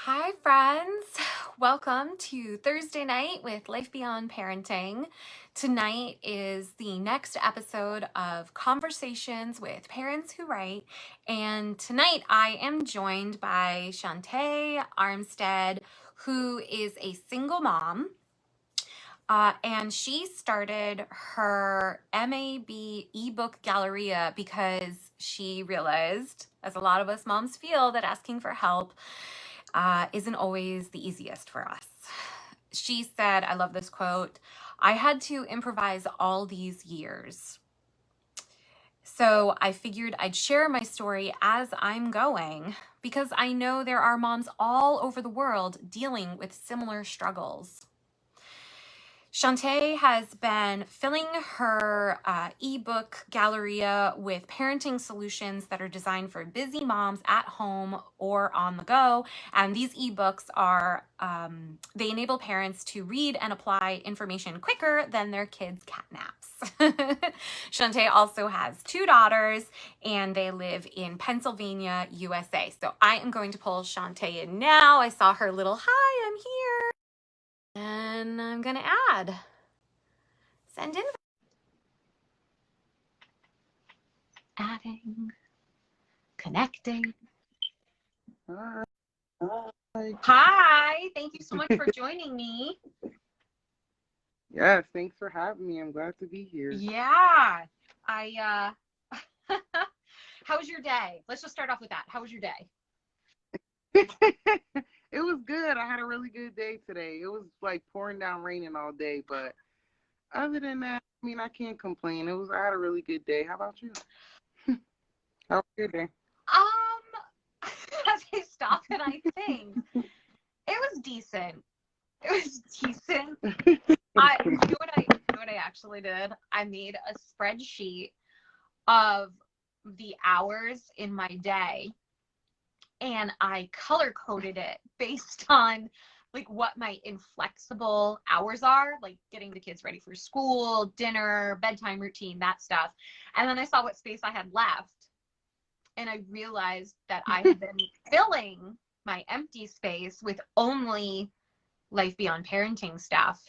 Hi, friends. Welcome to Thursday night with Life Beyond Parenting. Tonight is the next episode of Conversations with Parents Who Write. And tonight I am joined by Shauntay Armstead, who is a single mom. And she started her MAB ebook Galleria because she realized, as a lot of us moms feel, that asking for help isn't always the easiest for us. She said, I love this quote, "I had to improvise all these years. So I figured I'd share my story as I'm going because I know there are moms all over the world dealing with similar struggles." Shauntay has been filling her ebook Galleria with parenting solutions that are designed for busy moms at home or on the go. And these ebooks are, they enable parents to read and apply information quicker than their kids' cat naps. Shauntay also has 2 daughters and they live in Pennsylvania, USA. So I am going to pull Shauntay in now. I saw her little, "Hi, I'm here." And I'm going to send in. Adding. Connecting. Hi. Hi. Thank you so much for joining me. Yes, thanks for having me. I'm glad to be here. Yeah. How was your day? Let's just start off with that. How was your day? It was good. I had a really good day today. It was like pouring down raining all day, but other than that, I mean, I can't complain. I had a really good day. How about you? How was your day? As I stop and I think it was decent. It was decent. You know what I actually did? I made a spreadsheet of the hours in my day and I color coded it based on like what my inflexible hours are, like getting the kids ready for school, dinner, bedtime routine, that stuff. And then I saw what space I had left and I realized that I had been filling my empty space with only Life Beyond Parenting stuff.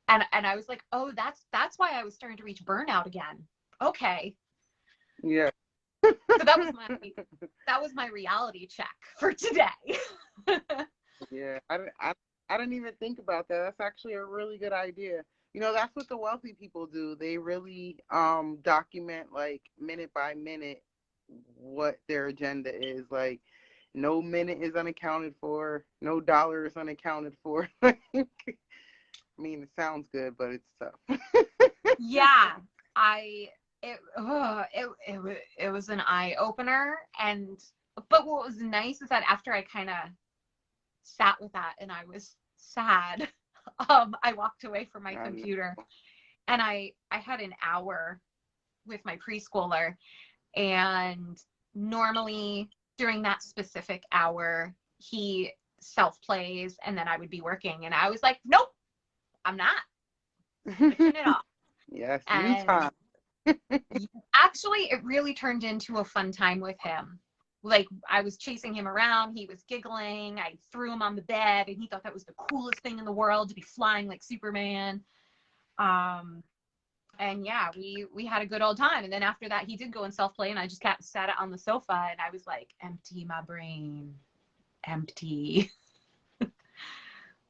And I was like, oh, that's why I was starting to reach burnout again. Okay. Yeah. So that was my reality check for today. Yeah, I didn't even think about that. That's actually a really good idea. You know, that's what the wealthy people do. They really document like minute by minute what their agenda is. Like no minute is unaccounted for, no dollar is unaccounted for. I mean, it sounds good, but it's tough. Yeah, it was an eye opener, but what was nice is that after I kind of sat with that and I was sad, I walked away from my computer and I had an hour with my preschooler, and normally during that specific hour he self-plays and then I would be working, and I was like, nope, I'm not switching it off. Yes, And you time. actually, it really turned into a fun time with him. Like, I was chasing him around, he was giggling, I threw him on the bed, and he thought that was the coolest thing in the world to be flying like Superman. And yeah, we had a good old time. And then after that, he did go and self-play, and I just sat on the sofa, and I was like, empty my brain, empty.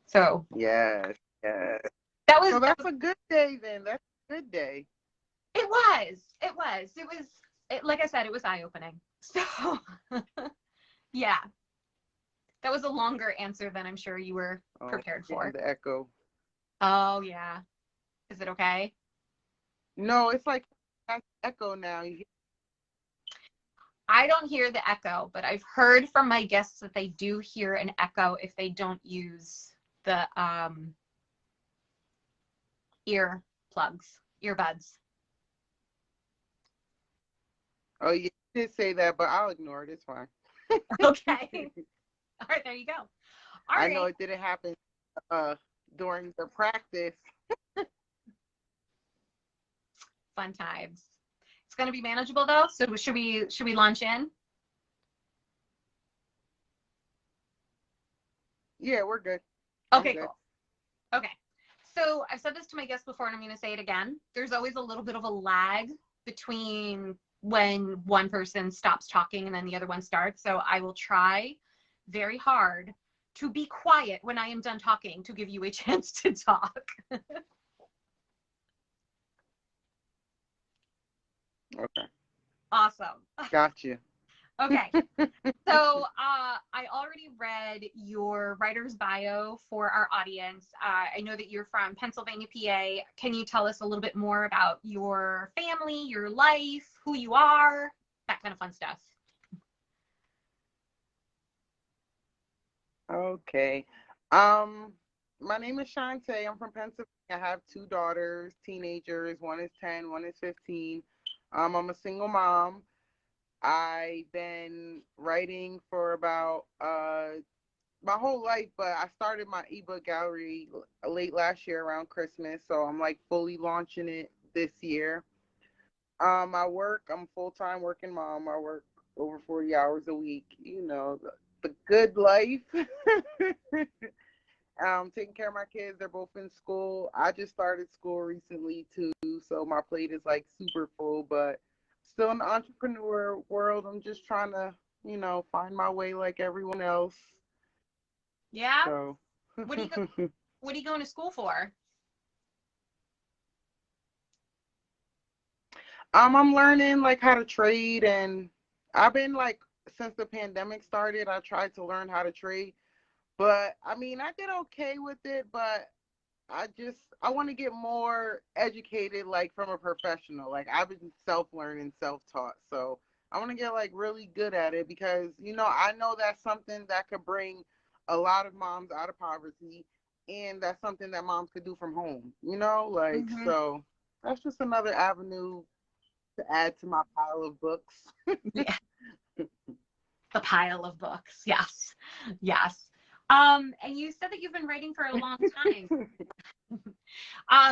So Yes, yes. so That's a good day then. That's a good day. it was like I said, it was eye-opening. So yeah, that was a longer answer than I'm sure you were prepared for. The echo. Oh yeah, is it okay? No, it's like echo now. I don't hear the echo, but I've heard from my guests that they do hear an echo if they don't use the earbuds. Oh, you did say that, but I'll ignore it. It's fine. Okay. All right, there you go. All I right. know it didn't happen during the practice. Fun times. It's going to be manageable though. So should we launch in? Yeah, we're good. I'm Okay, good. cool. Okay. So I've said this to my guests before, and I'm going to say it again. There's always a little bit of a lag between when one person stops talking and then the other one starts. So I will try very hard to be quiet when I am done talking to give you a chance to talk. Okay. Awesome. Gotcha. Okay. So I already read your writer's bio for our audience. I know that you're from Pennsylvania, PA. Can you tell us a little bit more about your family, your life, who you are, that kind of fun stuff? Okay. My name is Shauntay. I'm from Pennsylvania. I have two daughters, teenagers. One is 10, one is 15. I'm a single mom. I've been writing for about my whole life, but I started my ebook gallery late last year around Christmas, so I'm like fully launching it this year. I'm a full-time working mom. I work over 40 hours a week, the good life. Taking care of my kids. They're both in school. I just started school recently too, so my plate is like super full, but still in the entrepreneur world. I'm just trying to, find my way like everyone else. Yeah. So What do you go, what are you going to school for? I'm learning like how to trade, and I've been like since the pandemic started, I tried to learn how to trade. But I mean, I did okay with it, but I want to get more educated like from a professional. Like I've been self-learning, self-taught. So I want to get like really good at it because, I know that's something that could bring a lot of moms out of poverty, and that's something that moms could do from home, like Mm-hmm. so that's just another avenue to add to my pile of books. Yeah, the pile of books. Yes, yes. And you said that you've been writing for a long time.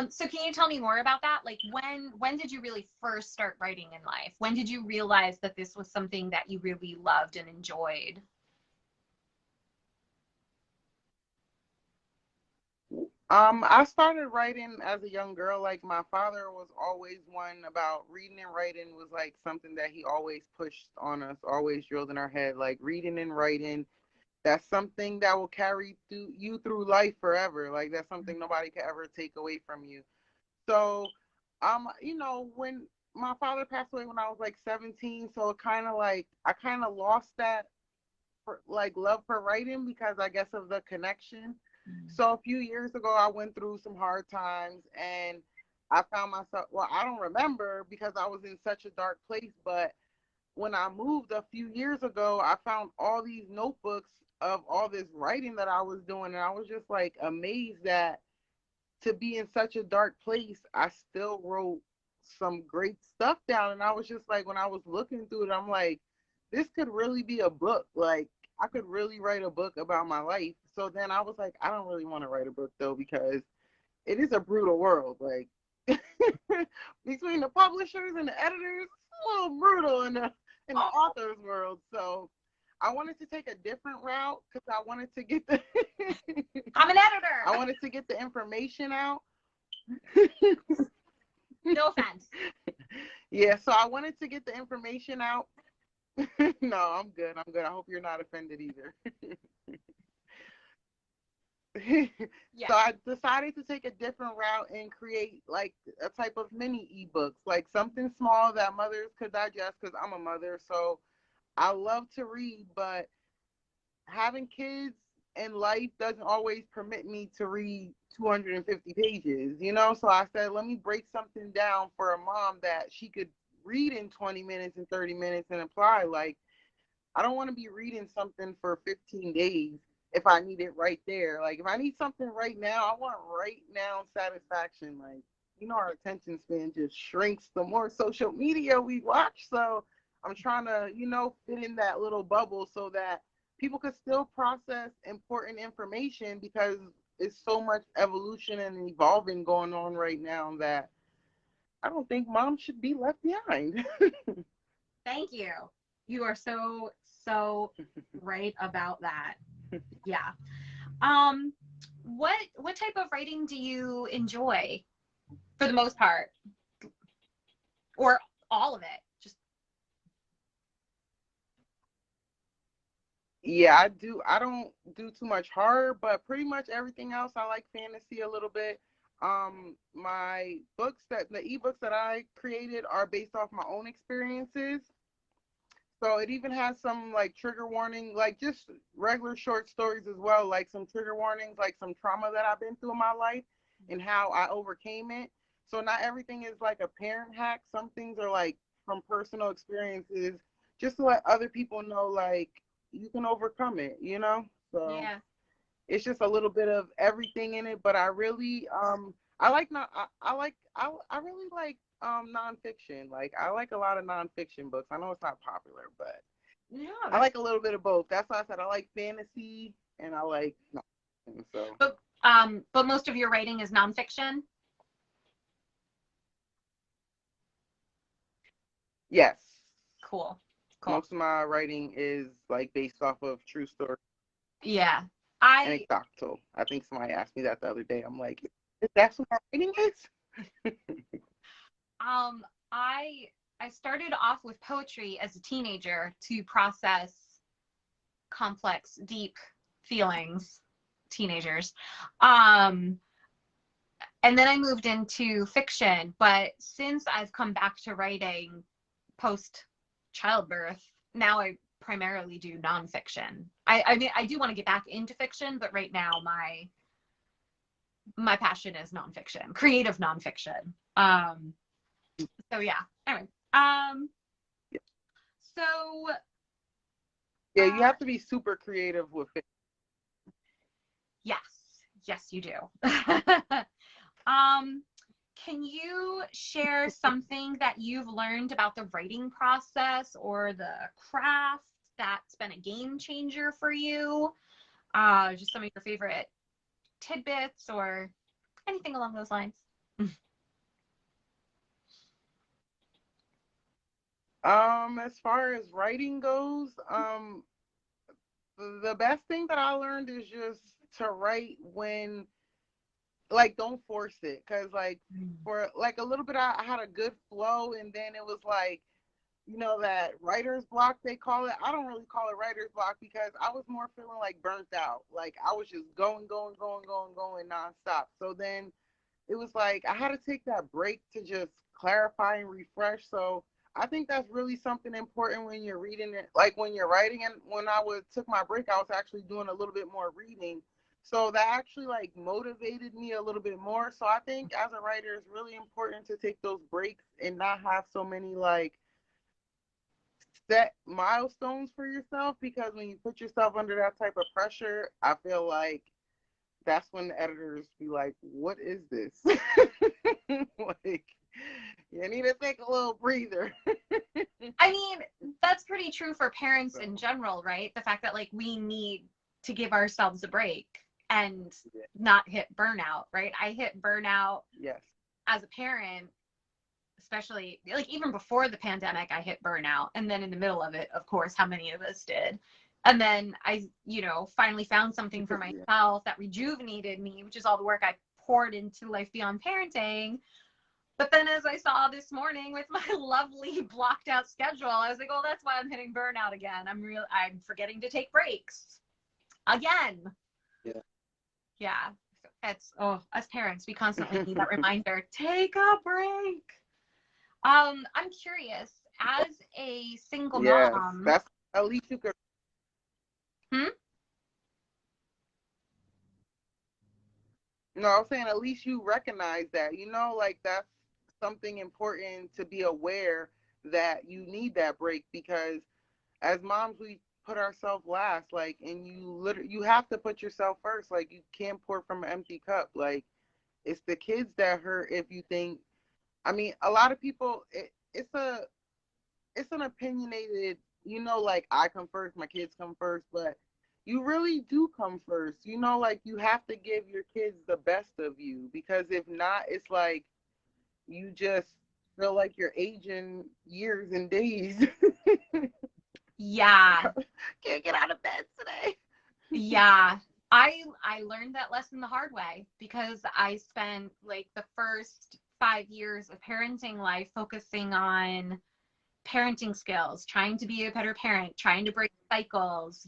So can you tell me more about that? Like when did you really first start writing in life? When did you realize that this was something that you really loved and enjoyed? I started writing as a young girl. Like my father was always one about reading and writing was like something that he always pushed on us, always drilled in our head. Like reading and writing, that's something that will carry you through life forever. Like that's something nobody can ever take away from you. So, when my father passed away when I was like 17, so it kind of like I kind of lost that like love for writing because I guess of the connection. So a few years ago, I went through some hard times and I found myself, well, I don't remember because I was in such a dark place, but when I moved a few years ago, I found all these notebooks of all this writing that I was doing. And I was just like amazed that to be in such a dark place, I still wrote some great stuff down. And I was just like, when I was looking through it, I'm like, this could really be a book. Like, I could really write a book about my life. So then I was like, I don't really want to write a book though, because it is a brutal world. Like, between the publishers and the editors, it's a little brutal in the author's world. So I wanted to take a different route because I wanted to get the I'm an editor. I wanted to get the information out. No offense. Yeah, so I wanted to get the information out. No, I'm good. I'm good. I hope you're not offended either. Yeah. So I decided to take a different route and create like a type of mini ebooks, like something small that mothers could digest because I'm a mother. So I love to read, but having kids in life doesn't always permit me to read 250 pages, So I said, let me break something down for a mom that she could read in 20 minutes and 30 minutes and apply. Like, I don't want to be reading something for 15 days if I need it right there. Like, if I need something right now, I want right now satisfaction. Like, our attention span just shrinks the more social media we watch. So I'm trying to, fit in that little bubble so that people could still process important information because it's so much evolution and evolving going on right now that I don't think moms should be left behind. Thank you. You are so right about that. Yeah. What type of writing do you enjoy for the most part? Or all of it? Just Yeah, I do. I don't do too much horror, but pretty much everything else. I like fantasy a little bit. My books that the ebooks that I created are based off my own experiences. So it even has some like trigger warning, like just regular short stories as well, like some trigger warnings, like some trauma that I've been through in my life and how I overcame it. So not everything is like a parent hack. Some things are like from personal experiences, just to let other people know like you can overcome it, you know? So yeah. it's just a little bit of everything in it, but I really I like not I really like nonfiction. Like I like a lot of nonfiction books. I know it's not popular, but No, I like a little bit of both. That's why I said I like fantasy and I like nonfiction. So but most of your writing is nonfiction? yes. Cool. Cool. Most of my writing is like based off of true story Yeah. I anecdotal. I think somebody asked me that the other day. I'm like, is that what my writing is? um I I started off with poetry as a teenager to process complex, deep feelings, teenagers. Um and then I moved into fiction, but since I've come back to writing post childbirth, now I primarily do nonfiction. I mean I do want to get back into fiction, but right now my passion is nonfiction, creative nonfiction. So yeah. Anyway, so Yeah, you uh, have to be super creative with it. yes, yes, you do. Can you share something that you've learned about the writing process or the craft that's been a game changer for you? Just some of your favorite tidbits or anything along those lines. As far as writing goes, the best thing that I learned is just to write when, like, don't force it. Cause like for like a little bit, I had a good flow, and then it was like, you know, that writer's block they call it. I don't really call it writer's block because I was more feeling like burnt out. Like I was just going nonstop. So then it was like I had to take that break to just clarify and refresh. So I think that's really something important when you're reading it, like when you're writing. And when I would took my break, I was actually doing a little bit more reading. So that actually like motivated me a little bit more. So I think as a writer, it's really important to take those breaks and not have so many like set milestones for yourself, because when you put yourself under that type of pressure, I feel like that's when the editors be like, what is this? Like, you need to take a little breather. I mean, that's pretty true for parents in general, right? The fact that like we need to give ourselves a break and not hit burnout, right? I hit burnout Yes. as a parent, especially like even before the pandemic, I hit burnout. And then in the middle of it, of course, how many of us did? And then I, finally found something for myself that rejuvenated me, which is all the work I poured into Life Beyond Parenting. But then as I saw this morning with my lovely blocked out schedule, I was like, oh, that's why I'm hitting burnout again. I'm forgetting to take breaks again. Yeah. Yeah. It's, as parents, we constantly need that reminder, take a break. I'm curious, as a single Yes. mom. That's at least you could. Hmm? No, I was saying at least you recognize that, like that's something important to be aware that you need that break, because as moms we put ourselves last, like, and you have to put yourself first. Like you can't pour from an empty cup. Like it's the kids that hurt if you think. I mean, a lot of people, it's an opinionated, like I come first, my kids come first, but you really do come first. Like you have to give your kids the best of you, because if not, it's like you just feel like you're aging years and days. Yeah. Can't get out of bed today. Yeah. I learned that lesson the hard way, because I spent like the first 5 years of parenting life focusing on parenting skills, trying to be a better parent, trying to break cycles,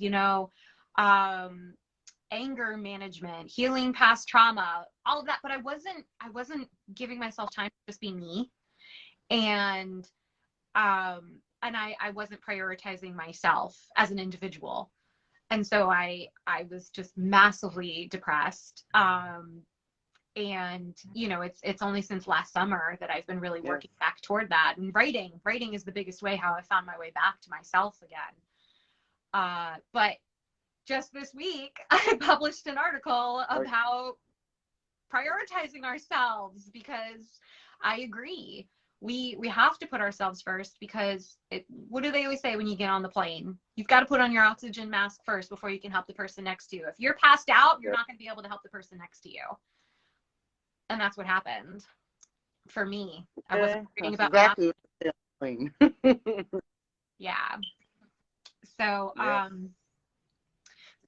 anger management, healing past trauma, all of that. But I wasn't giving myself time to just be me. And I wasn't prioritizing myself as an individual. And so I was just massively depressed. And it's only since last summer that I've been really working back toward that. And writing is the biggest way how I found my way back to myself again. But just this week, I published an article about prioritizing ourselves, because I agree. We have to put ourselves first, because what do they always say when you get on the plane? You've got to put on your oxygen mask first before you can help the person next to you. If you're passed out, you're not going to be able to help the person next to you. And that's what happened for me. I wasn't reading about exactly. Yeah. So,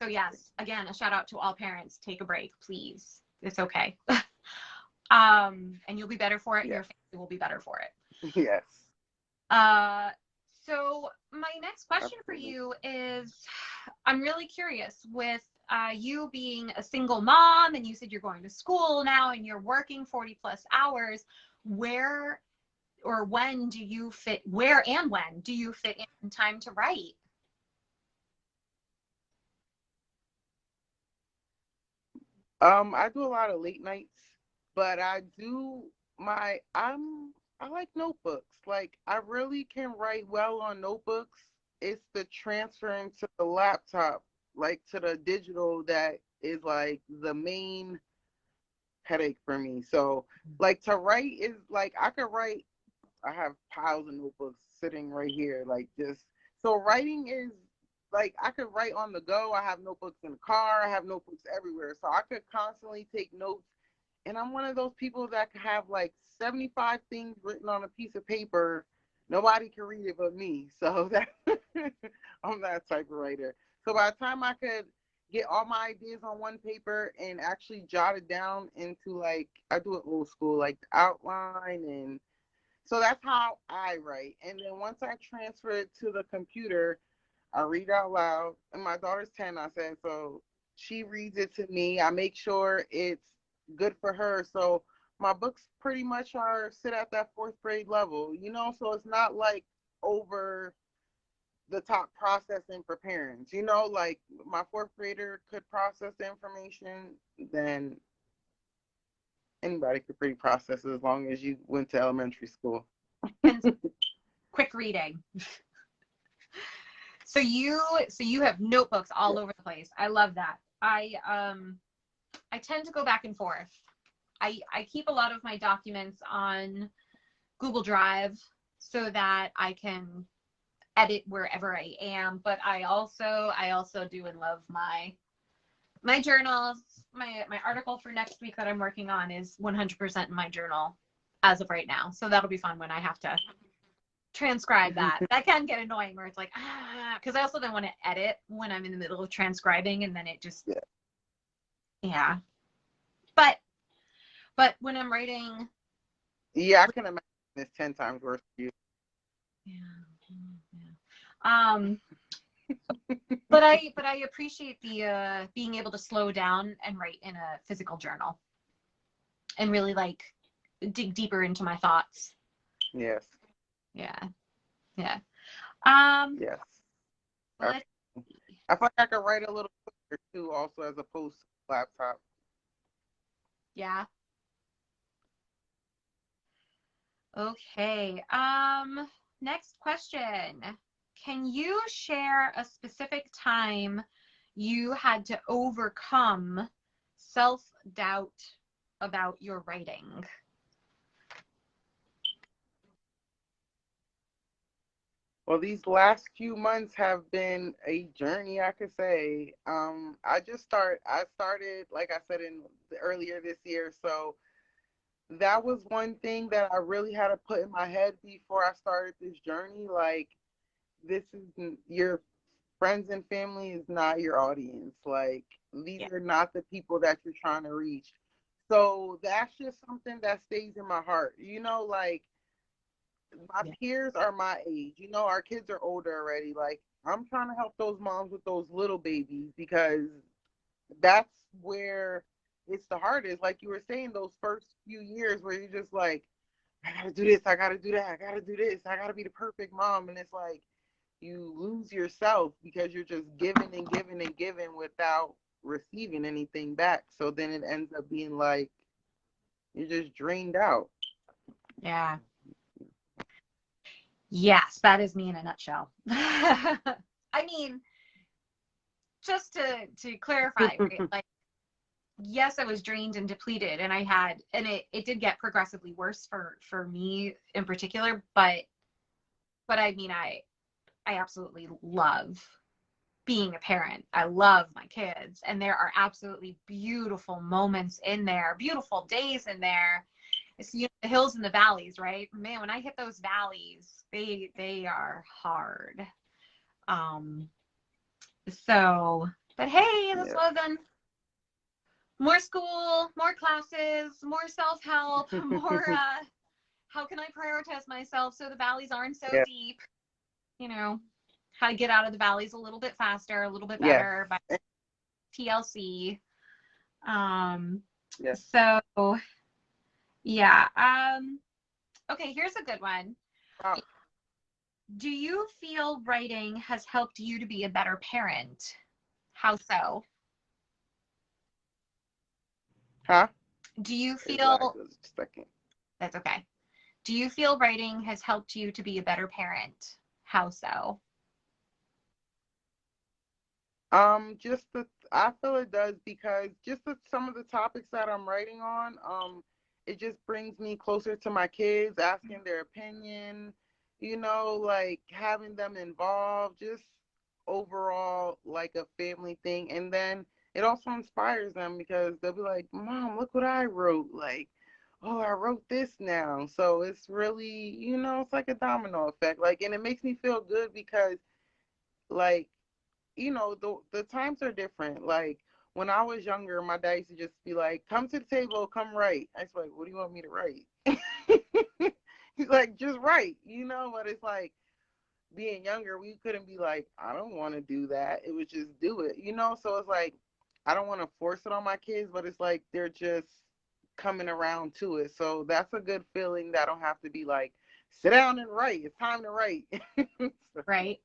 so yes, again, a shout out to all parents. Take a break, please. It's okay. And you'll be better for it. And your family will be better for it. Yes. So my next question for you is, I'm really curious, with you being a single mom, and you said you're going to school now and you're working 40+ hours, where and when do you fit in time to write? I do a lot of late nights, but I like notebooks. Like, I really can write well on notebooks. It's the transferring to the laptop, like to the digital, that is like the main headache for me. So like, to write is like, I have piles of notebooks sitting right here, like, just so writing is like, I could write on the go. I have notebooks in the car, I have notebooks everywhere, so I could constantly take notes. And I'm one of those people that could have like 75 things written on a piece of paper. Nobody can read it but me. So that I'm that type of writer. So by the time I could get all my ideas on one paper and actually jot it down into, like, I do it old school, like outline, and so that's how I write. And then once I transfer it to the computer, I read out loud. And my daughter's 10, I said, so she reads it to me. I make sure it's good for her. So my books pretty much sit at that 4th grade level, so it's not like over the top processing for parents, like my 4th grader could process the information, then anybody could pretty process it, as long as you went to elementary school. And quick reading. So you have notebooks all over the place. I love that. I tend to go back and forth. I keep a lot of my documents on Google Drive so that I can edit wherever I am. But I also do and love my journals. My article for next week that I'm working on is 100% in my journal as of right now. So that'll be fun when I have to transcribe that. That can get annoying, where it's like, because I also don't want to edit when I'm in the middle of transcribing, and then it just But when I'm writing, I can imagine it's 10 times worse for you. But I appreciate the being able to slow down and write in a physical journal and really like dig deeper into my thoughts. Yes. Yeah. Yes. I feel like I could write a little quicker too, also, as opposed to laptop. Yeah. Okay. Next question. Can you share a specific time you had to overcome self-doubt about your writing? Well, these last few months have been a journey, I could say. I started, like I said, earlier this year. So that was one thing that I really had to put in my head before I started this journey. Like, this is friends and family is not your audience. Like, these Yeah. are not the people that you're trying to reach. So that's just something that stays in my heart. Like, my Yeah. peers are my age. Our kids are older already. Like, I'm trying to help those moms with those little babies, because that's where it's the hardest. Like you were saying, those first few years where you're just like, I gotta do this, I gotta do that, I gotta do this, I gotta be the perfect mom. And it's like you lose yourself because you're just giving and giving and giving without receiving anything back. So then it ends up being like you're just drained out. Yeah. Yes, that is me in a nutshell. I mean, just to clarify, right? Like, yes, I was drained and depleted, and it did get progressively worse for me in particular, but I mean, I absolutely love being a parent. I love my kids, and there are absolutely beautiful moments in there, beautiful days in there. It's, the hills and the valleys, right? Man, when I hit those valleys, they are hard. Um, but hey, that's Yeah. what I've done. More school, more classes, more self-help, more how can I prioritize myself so the valleys aren't so Yeah. deep? How to get out of the valleys a little bit faster, a little bit Yes. better by TLC. Um, Yes. so yeah. Okay, here's a good one. Wow. Do you feel writing has helped you to be a better parent? How so? Huh? Do you It lagged feel a second. That's okay. Do you feel writing has helped you to be a better parent? How so? Just I feel it does, because just some of the topics that I'm writing on, it just brings me closer to my kids, asking their opinion, like having them involved, just overall like a family thing. And then it also inspires them, because they'll be like, Mom, look what I wrote. Like, oh, I wrote this now. So it's really, it's like a domino effect. Like, and it makes me feel good because, like, the times are different. Like, when I was younger, my dad used to just be like, come to the table, come write. I was like, what do you want me to write? He's like, just write, but it's like, being younger, we couldn't be like, I don't want to do that. It was just do it, So it's like, I don't want to force it on my kids, but it's like they're just coming around to it. So that's a good feeling, that I don't have to be like, sit down and write. It's time to write. So, Right.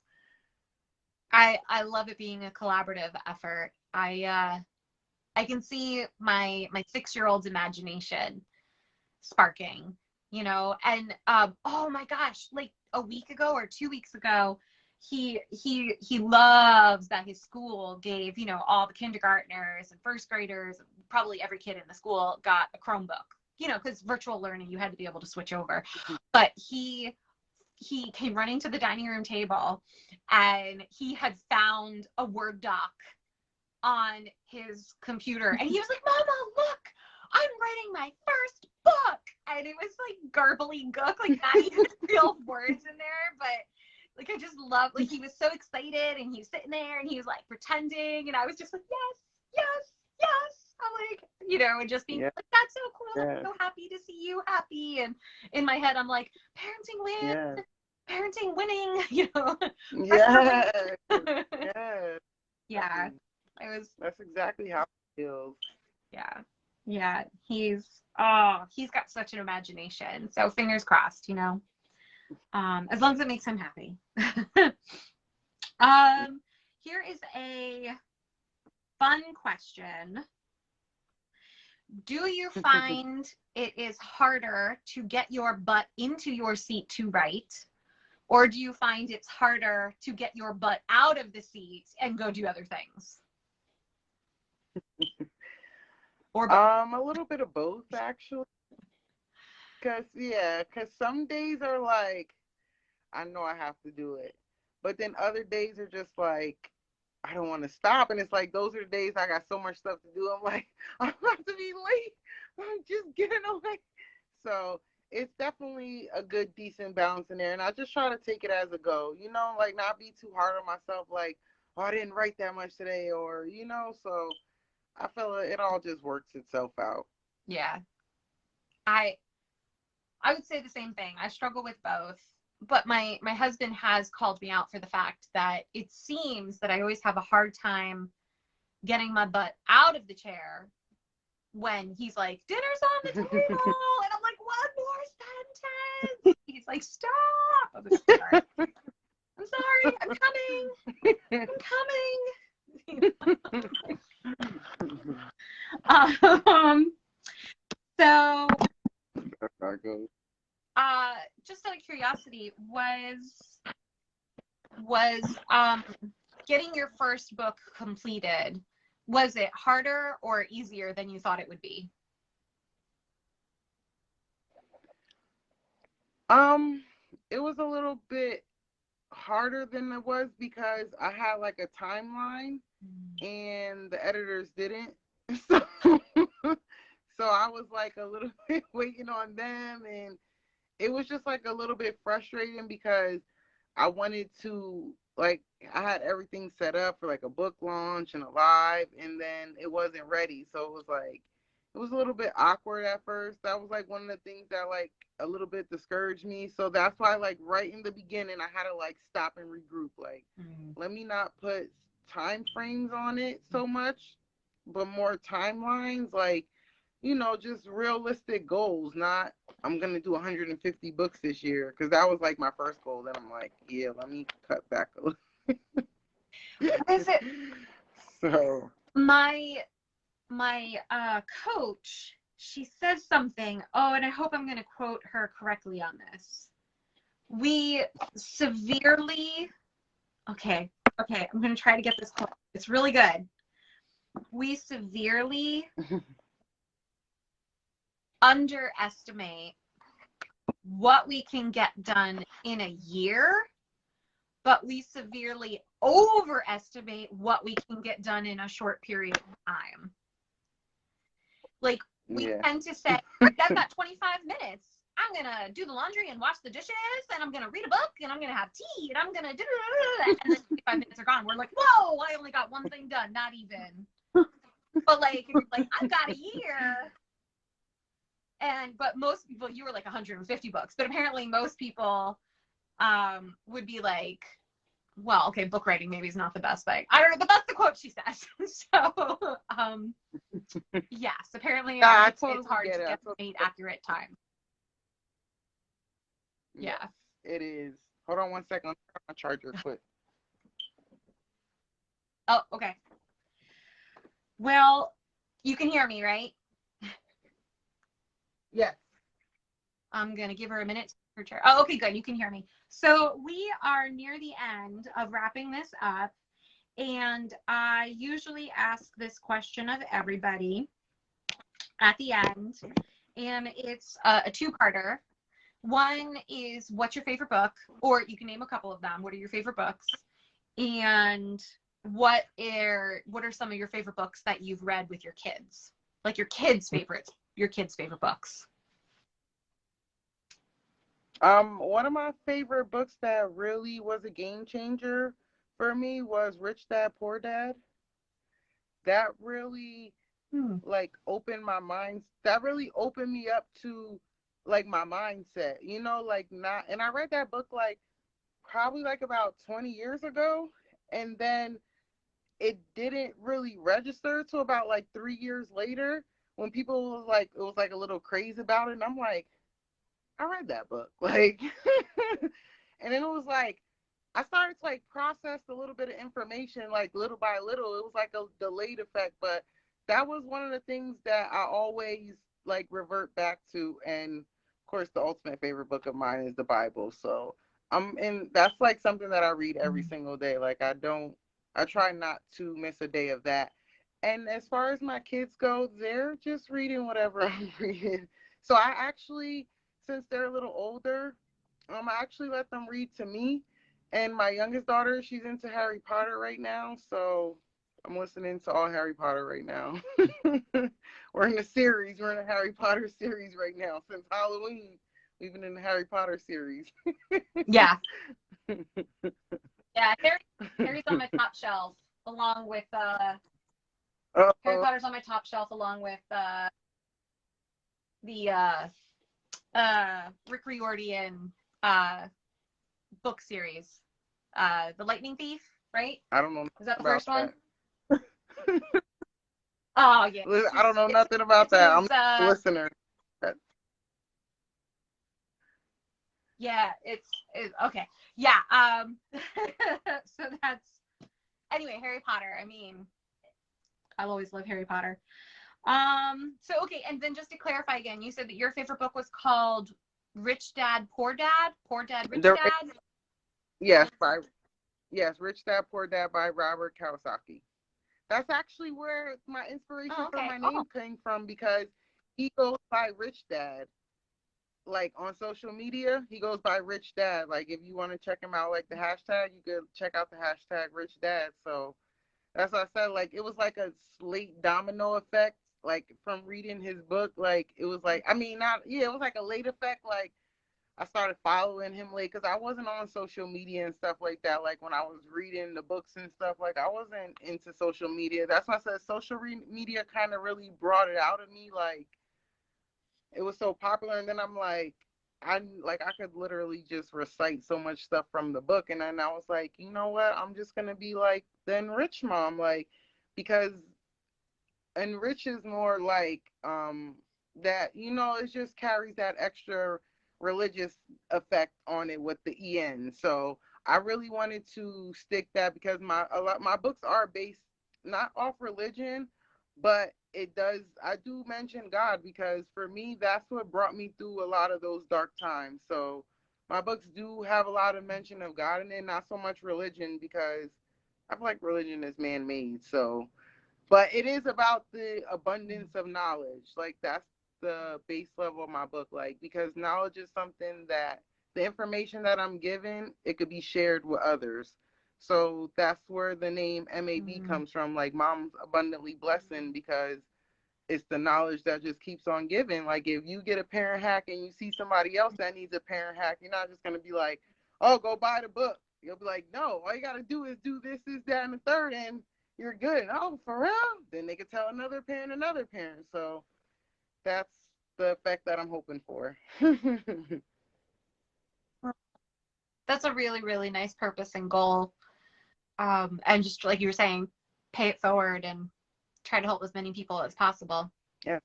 I love it being a collaborative effort. I can see my 6-year-old's imagination sparking, and oh my gosh, like a week ago or 2 weeks ago, he loves that his school gave, all the kindergartners and first graders, probably every kid in the school got a Chromebook, because virtual learning, you had to be able to switch over. But he came running to the dining room table, and he had found a Word doc on his computer, and he was like, Mama, look, I'm writing my first book. And it was like garbly gook, like not even real words in there, but like I just love, like he was so excited, and he was sitting there, and he was like pretending, and I was just like, yes, yes, yes. I'm like, and just being yeah, like, that's so cool. I'm yeah, so happy to see you happy. And in my head, I'm like, parenting win, yeah, parenting winning, yeah, winning. yeah. Yeah, it was, That's exactly how it feels. yeah. Yeah, he's got such an imagination. So fingers crossed, as long as it makes him happy. Here is a fun question. Do you find it is harder to get your butt into your seat to write, or do you find it's harder to get your butt out of the seat and go do other things? Or both? A little bit of both, actually. Cause some days are like, I know I have to do it, but then other days are just like, I don't want to stop. And it's like, those are the days I got so much stuff to do. I'm like, I'm about to be late. I'm just getting away. So it's definitely a good, decent balance in there. And I just try to take it as a go, like not be too hard on myself. Like, oh, I didn't write that much today, or, so I feel like it all just works itself out. Yeah. I would say the same thing. I struggle with both, but my husband has called me out for the fact that it seems that I always have a hard time getting my butt out of the chair when he's like, dinner's on the table, and I'm like, one more sentence. He's like, stop. I'm sorry. I'm coming. So just out of curiosity, was getting your first book completed, was it harder or easier than you thought it would be? It was a little bit harder than it was because I had like a timeline and the editors didn't. So I was like a little bit waiting on them, and it was just like a little bit frustrating because I wanted to, like, I had everything set up for like a book launch and a live, and then it wasn't ready. So it was a little bit awkward at first. That was like one of the things that like a little bit discouraged me. So that's why like right in the beginning I had to like stop and regroup. Like, let me not put time frames on it so much, but more timelines, like, just realistic goals, not I'm going to do 150 books this year, because that was like my first goal. Then I'm like, yeah, let me cut back a little. Is it? So My coach, she says something. Oh, and I hope I'm going to quote her correctly on this. We severely, okay, I'm going to try to get this quote. It's really good. We severely underestimate what we can get done in a year, but we severely overestimate what we can get done in a short period of time. Like, we tend to say, I've got 25 minutes. I'm going to do the laundry and wash the dishes, and I'm going to read a book, and I'm going to have tea, and I'm going to do, and then 25 minutes are gone. We're like, whoa, I only got one thing done, not even. But like I've got a year. But most people, you were like 150 books, but apparently most people would be like, well, okay, book writing maybe is not the best thing. I don't know, but that's the quote she says. So, yes, apparently it's hard to get an accurate time. Yeah, it is. Hold on one second. I'll my charger quick. Oh, okay. Well, you can hear me, right? Yes. I'm going to give her a minute to her chair. Oh, okay, good. You can hear me. So we are near the end of wrapping this up. And I usually ask this question of everybody at the end. And it's a two-parter. One is, what's your favorite book? Or you can name a couple of them. What are your favorite books? And what are some of your favorite books that you've read with your kids? Like your kids' favorite books. One of my favorite books that really was a game changer for me was Rich Dad, Poor Dad. That really like opened my mind. That really opened me up to like my mindset, like not, and I read that book like probably like about 20 years ago, and then it didn't really register till about like 3 years later when people was like, it was like a little craze about it, and I'm like, I read that book, like, and then it was like, I started to like process a little bit of information, like little by little. It was like a delayed effect, but that was one of the things that I always like revert back to. And of course, the ultimate favorite book of mine is the Bible. So and that's like something that I read every single day. Like I try not to miss a day of that. And as far as my kids go, they're just reading whatever I'm reading. So I actually, since they're a little older, I actually let them read to me. And my youngest daughter, she's into Harry Potter right now. So I'm listening to all Harry Potter right now. We're in a series. We're in a Harry Potter series right now. Since Halloween, we've been in the Harry Potter series. Yeah. Yeah, Harry's on my top shelf along with Harry Oh, Potter's on my top shelf along with the Rick Riordan book series. The Lightning Thief, right? I don't know Is that the about first one? that. Oh yeah. I don't know nothing about It's that. his I'm a listener. yeah, it's okay. Yeah, so that's anyway, Harry Potter. I mean, I'll always love Harry Potter. So okay, and then just to clarify again, you said that your favorite book was called Rich Dad, Poor Dad, Poor Dad, Rich The, Dad. yes, Rich Dad Poor Dad by Robert Kiyosaki. That's actually where my inspiration Oh, for okay. my Oh. name came from, because he goes by Rich Dad. Like on social media, he goes by Rich Dad. Like if you want to check him out, like the hashtag, you could check out the hashtag Rich Dad. So that's what I said. Like it was like a late domino effect. Like from reading his book, like it was like, I mean, not, yeah, it was like a late effect. Like I started following him late because I wasn't on social media and stuff like that. Like when I was reading the books and stuff, like I wasn't into social media. That's why I said social media kind of really brought it out of me. Like it was so popular, and then I'm like, I could literally just recite so much stuff from the book, and then I was like, you know what? I'm just gonna be like the Enrich Mom, like, because Enrich is more like that, it just carries that extra religious effect on it with the en. So I really wanted to stick that, because my books are based not off religion, but I do mention God, because for me that's what brought me through a lot of those dark times. So my books do have a lot of mention of God in it, not so much religion, because I feel like religion is man-made. So but it is about the abundance of knowledge. Like that's the base level of my book. Like because knowledge is something that the information that I'm given, it could be shared with others. So that's where the name MAB Mm. comes from. Like Mom's Abundantly Blessing, because it's the knowledge that just keeps on giving. Like if you get a parent hack and you see somebody else that needs a parent hack, you're not just gonna be like, oh, go buy the book. You'll be like, no, all you gotta do is do this, that, and the third, and you're good. Oh, for real? Then they could tell another parent. So that's the effect that I'm hoping for. That's a really, really nice purpose and goal. And just like you were saying, pay it forward and try to help as many people as possible. Yeah.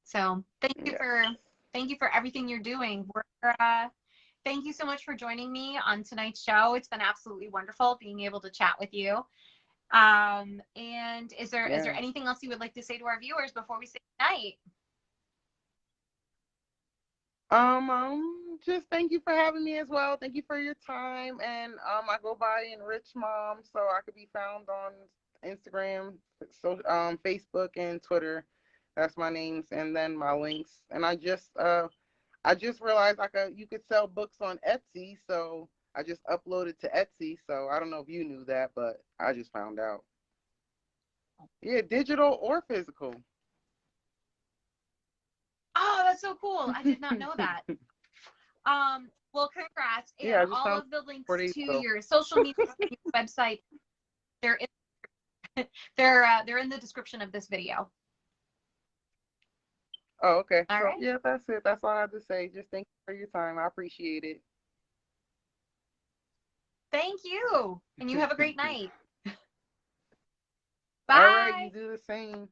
So Yeah. thank you for everything you're doing. Thank you so much for joining me on tonight's show. It's been absolutely wonderful being able to chat with you. And is there Yeah. anything else you would like to say to our viewers before we say goodnight? Just thank you for having me as well. Thank you for your time. And I go by Enrich Mom, so I could be found on Instagram, so Facebook and Twitter. That's my names, and then my links. And I just realized you could sell books on Etsy, so I just uploaded to Etsy. So I don't know if you knew that, but I just found out. Yeah, digital or physical. Oh, that's so cool. I did not know that. Well, congrats. Yeah, And I just all found of the four links days to ago. your social media and your website, they're in, they're in the description of this video. Oh, okay. All So right. yeah, that's it. That's all I have to say. Just thank you for your time. I appreciate it. Thank you. And you have a great night. All right, you Bye. do the same.